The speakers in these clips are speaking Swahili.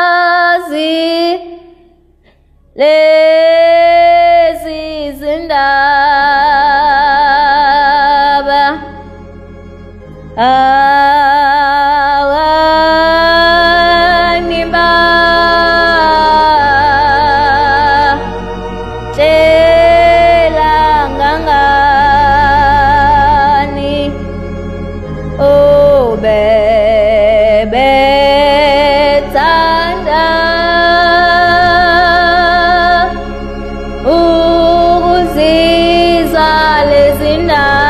abangazazi lezi zindaba tshela ngangani bebethanda ukuzizwa lezi ndaba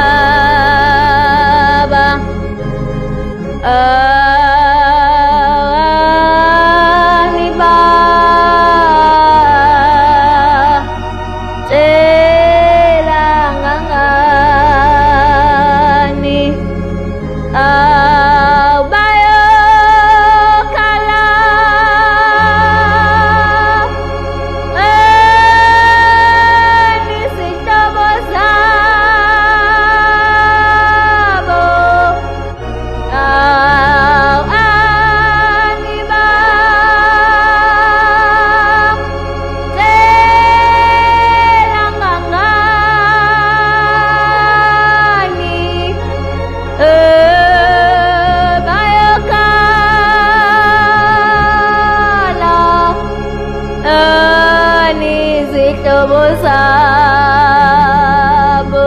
tshela ngangani bayokhala izihlobo zabo tshela ngangani bayokhala izihlobo zabo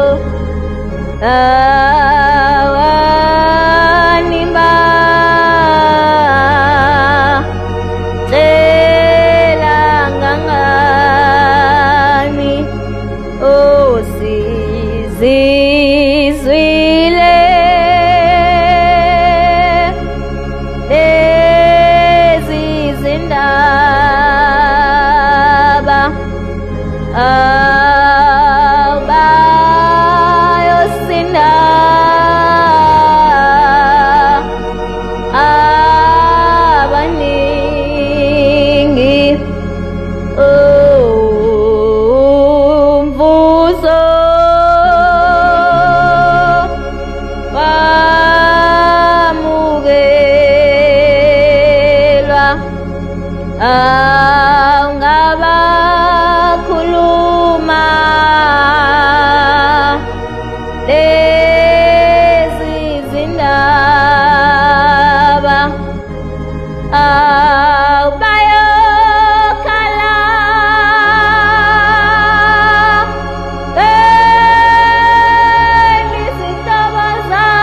tshela ngangani sizizwile lezi zindaba bayosinda abaningi umvuzo wamukelwa ngabakhuluma lezi zindaba bayokhala izihlobo zabo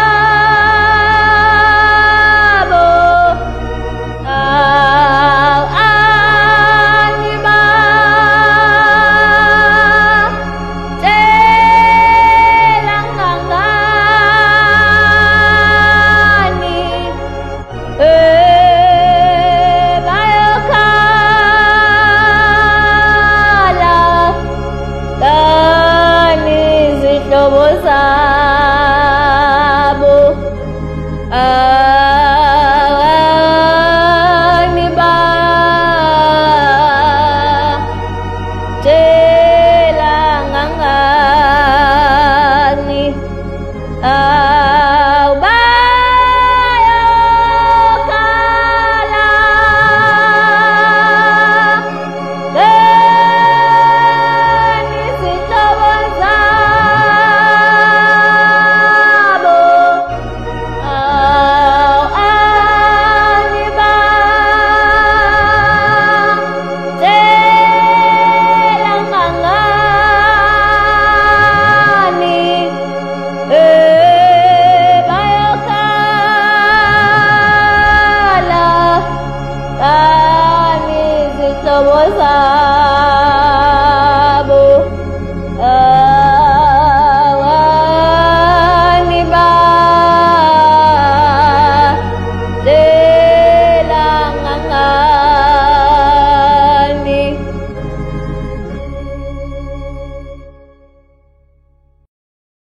tshela ngangani bayokhala izihlobo zabo tshela ngangani bayokhala izihlobo zabo tshela ngangani bayokhala izihlobo zabo tshela ngangani izihlobo zabo